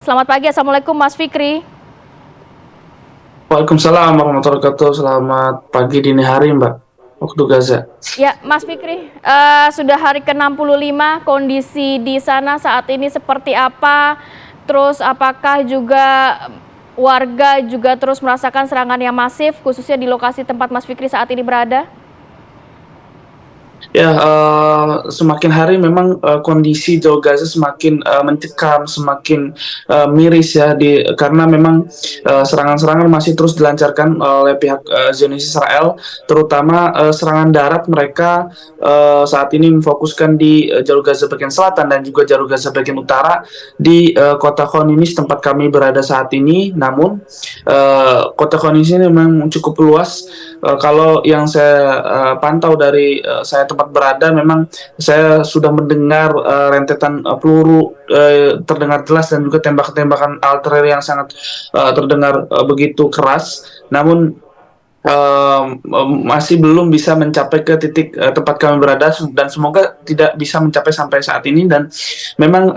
Selamat pagi, Assalamualaikum Mas Fikri. Waalaikumsalam warahmatullahi wabarakatuh. Selamat pagi dini hari, Mbak. Waktu Gaza. Ya, Mas Fikri, sudah hari ke-65, kondisi di sana saat ini seperti apa? Terus apakah juga warga juga terus merasakan serangan yang masif, khususnya di lokasi tempat Mas Fikri saat ini berada? Ya, semakin hari memang kondisi Jalur Gaza semakin mencekam, semakin miris ya karena memang serangan-serangan masih terus dilancarkan oleh pihak Zionis Israel, terutama serangan darat mereka saat ini memfokuskan di Jalur Gaza bagian selatan dan juga Jalur Gaza bagian utara di kota Khan Yunis tempat kami berada saat ini. Namun kota Khan Yunis ini memang cukup luas. Kalau yang saya pantau dari saya tempat berada, memang saya sudah mendengar rentetan peluru terdengar jelas dan juga tembak-tembakan artileri yang sangat terdengar begitu keras. Namun masih belum bisa mencapai ke titik tempat kami berada dan semoga tidak bisa mencapai sampai saat ini. Dan memang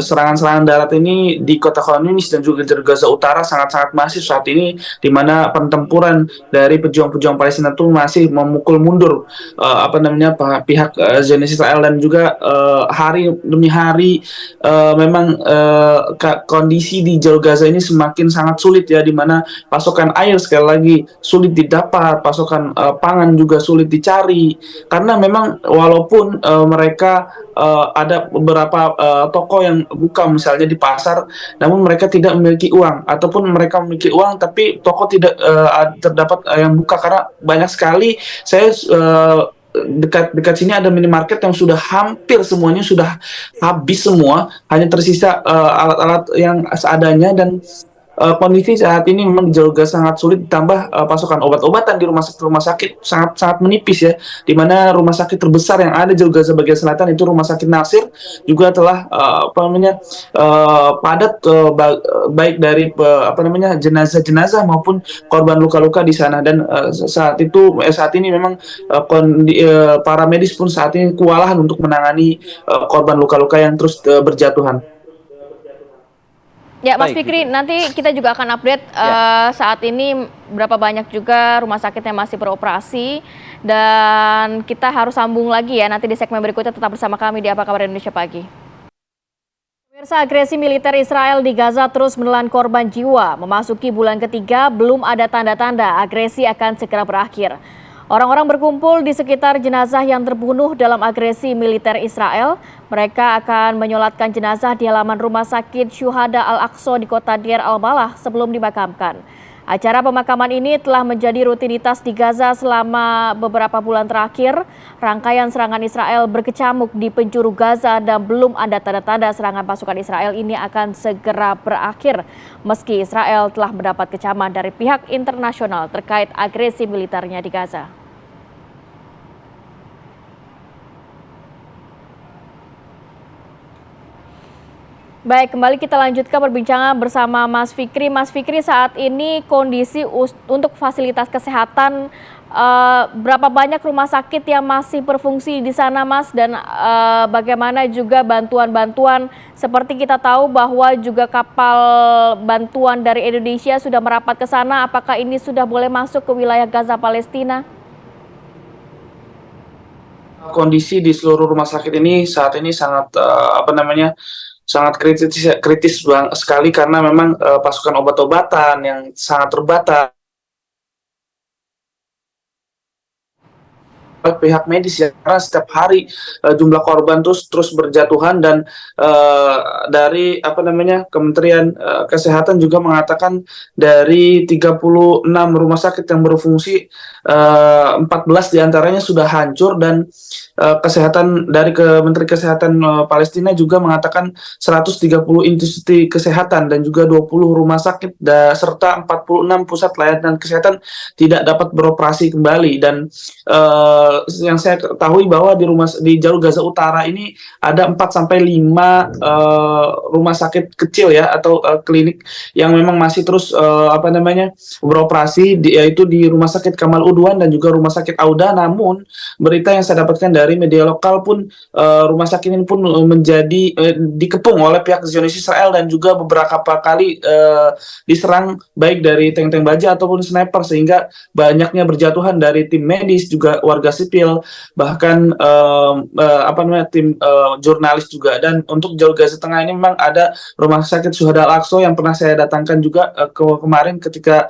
serangan-serangan darat ini di kota Khan Yunis dan juga Jalur Gaza Utara sangat-sangat masif saat ini, di mana pertempuran dari pejuang-pejuang Palestina itu masih memukul mundur pihak Zionis Israel. Dan juga hari demi hari memang kondisi di Jalur Gaza ini semakin sangat sulit ya, di mana pasokan air sekali lagi sulit didapat, pasokan pangan juga sulit dicari, karena memang walaupun mereka ada beberapa toko yang buka misalnya di pasar, namun mereka tidak memiliki uang, ataupun mereka memiliki uang tapi toko tidak terdapat yang buka, karena banyak sekali saya dekat sini ada minimarket yang sudah hampir semuanya sudah habis semua, hanya tersisa alat-alat yang seadanya. Dan kondisi saat ini memang juga sangat sulit, ditambah pasokan obat-obatan di rumah sakit sangat sangat menipis ya, di mana rumah sakit terbesar yang ada di Jalur Gaza bagian selatan itu Rumah Sakit Nasir juga telah padat, baik dari jenazah-jenazah maupun korban luka-luka di sana. Dan saat ini memang para medis pun saat ini kewalahan untuk menangani korban luka-luka yang terus berjatuhan. Ya, Mas Baik, Fikri, Fikri. nanti kita juga akan update Ya, saat ini berapa banyak juga rumah sakit yang masih beroperasi, dan kita harus sambung lagi ya nanti di segmen berikutnya. Tetap bersama kami di Apa Kabar Indonesia Pagi. Pemirsa, agresi militer Israel di Gaza terus menelan korban jiwa. Memasuki bulan ketiga, belum ada tanda-tanda agresi akan segera berakhir. Orang-orang berkumpul di sekitar jenazah yang terbunuh dalam agresi militer Israel. Mereka akan menyolatkan jenazah di halaman rumah sakit Syuhada Al-Aqsa di kota Deir al-Balah sebelum dimakamkan. Acara pemakaman ini telah menjadi rutinitas di Gaza selama beberapa bulan terakhir. Rangkaian serangan Israel berkecamuk di penjuru Gaza dan belum ada tanda-tanda serangan pasukan Israel ini akan segera berakhir. Meski Israel telah mendapat kecaman dari pihak internasional terkait agresi militernya di Gaza. Baik, kembali kita lanjutkan perbincangan bersama Mas Fikri. Mas Fikri, saat ini kondisi untuk fasilitas kesehatan, berapa banyak rumah sakit yang masih berfungsi di sana, Mas? Dan bagaimana juga bantuan-bantuan, seperti kita tahu bahwa juga kapal bantuan dari Indonesia sudah merapat ke sana. Apakah ini sudah boleh masuk ke wilayah Gaza Palestina? Kondisi di seluruh rumah sakit ini saat ini sangat sangat kritis sekali, karena memang pasukan obat-obatan yang sangat terbatas, pihak medis ya, karena setiap hari jumlah korban terus berjatuhan. Dan dari Kementerian Kesehatan juga mengatakan dari 36 rumah sakit yang berfungsi, 14 diantaranya sudah hancur. Dan kesehatan dari Menteri Kesehatan Palestina juga mengatakan 130 institusi kesehatan dan juga 20 rumah sakit serta 46 pusat layanan kesehatan tidak dapat beroperasi kembali. Dan yang saya ketahui bahwa di jalur Gaza Utara ini ada 4 sampai 5 rumah sakit kecil ya atau klinik yang memang masih terus beroperasi yaitu di Rumah Sakit Kamal Udwan dan juga Rumah Sakit Auda. Namun berita yang saya dapatkan dari media lokal pun rumah sakit ini pun dikepung oleh pihak Zionis Israel dan juga beberapa kali diserang baik dari tank-tank baja ataupun sniper, sehingga banyaknya berjatuhan dari tim medis juga warga sipil, bahkan tim jurnalis juga. Dan untuk jalur Gaza Tengah ini memang ada rumah sakit Syuhada Al-Aqsa yang pernah saya datangkan juga kemarin ketika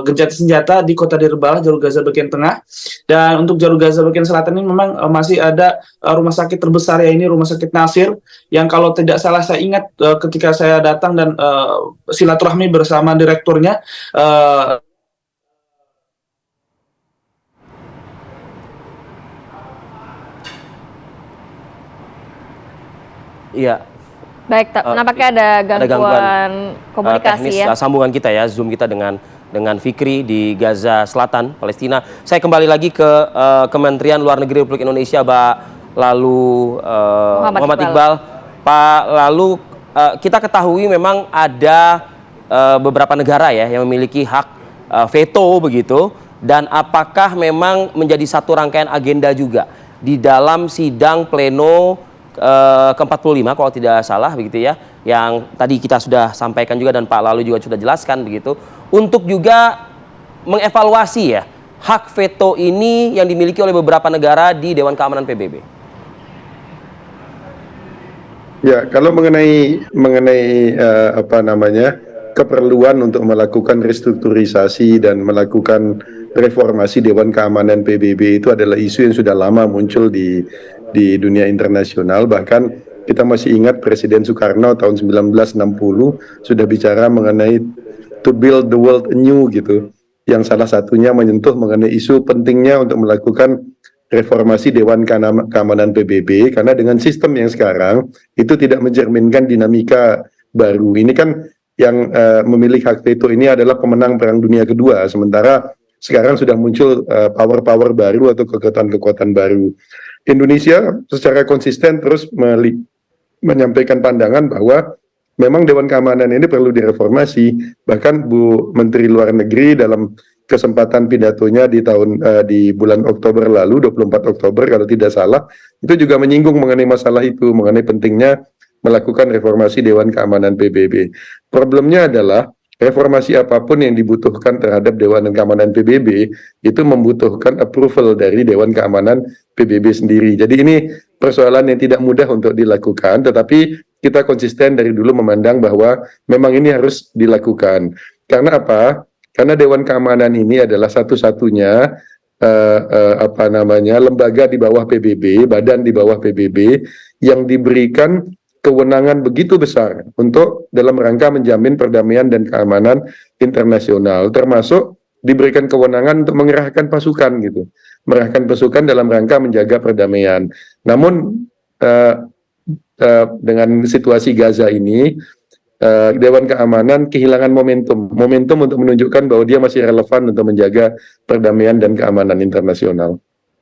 gencatan senjata di kota Deir Balah, jalur Gaza bagian tengah. Dan untuk jalur Gaza bagian selatan ini memang masih ada rumah sakit terbesar, ya ini Rumah Sakit Nasir, yang kalau tidak salah saya ingat ketika saya datang dan silaturahmi bersama direkturnya, Iya, Baik, nampaknya ada gangguan komunikasi teknis ya. sambungan kita ya, Zoom kita dengan Fikri di Gaza Selatan, Palestina. Saya kembali lagi ke Kementerian Luar Negeri Republik Indonesia, Pak Lalu Muhammad Iqbal. Pak Lalu, kita ketahui memang ada beberapa negara ya yang memiliki hak veto begitu, dan apakah memang menjadi satu rangkaian agenda juga di dalam sidang pleno ke-45 kalau tidak salah begitu ya, yang tadi kita sudah sampaikan juga dan Pak Lalu juga sudah jelaskan begitu, untuk juga mengevaluasi ya hak veto ini yang dimiliki oleh beberapa negara di Dewan Keamanan PBB. Ya, kalau mengenai keperluan untuk melakukan restrukturisasi dan melakukan reformasi Dewan Keamanan PBB, itu adalah isu yang sudah lama muncul di dunia internasional. Bahkan kita masih ingat Presiden Soekarno tahun 1960 sudah bicara mengenai to build the world anew gitu, yang salah satunya menyentuh mengenai isu pentingnya untuk melakukan reformasi Dewan Keamanan PBB, karena dengan sistem yang sekarang itu tidak mencerminkan dinamika baru. Ini kan yang memiliki hak veto ini adalah pemenang Perang Dunia Kedua, sementara sekarang sudah muncul power-power baru atau kekuatan-kekuatan baru. Indonesia secara konsisten terus menyampaikan pandangan bahwa memang Dewan Keamanan ini perlu direformasi. Bahkan Bu Menteri Luar Negeri dalam kesempatan pidatonya di bulan Oktober lalu, 24 Oktober kalau tidak salah, itu juga menyinggung mengenai masalah itu, mengenai pentingnya melakukan reformasi Dewan Keamanan PBB. Problemnya adalah reformasi apapun yang dibutuhkan terhadap Dewan Keamanan PBB itu membutuhkan approval dari Dewan Keamanan PBB sendiri. Jadi ini persoalan yang tidak mudah untuk dilakukan, tetapi kita konsisten dari dulu memandang bahwa memang ini harus dilakukan. Karena apa? Karena Dewan Keamanan ini adalah satu-satunya lembaga di bawah PBB, badan di bawah PBB yang diberikan kewenangan begitu besar untuk dalam rangka menjamin perdamaian dan keamanan internasional, termasuk diberikan kewenangan untuk mengerahkan pasukan gitu, mengerahkan pasukan dalam rangka menjaga perdamaian. Namun dengan situasi Gaza ini, Dewan Keamanan kehilangan momentum untuk menunjukkan bahwa dia masih relevan untuk menjaga perdamaian dan keamanan internasional.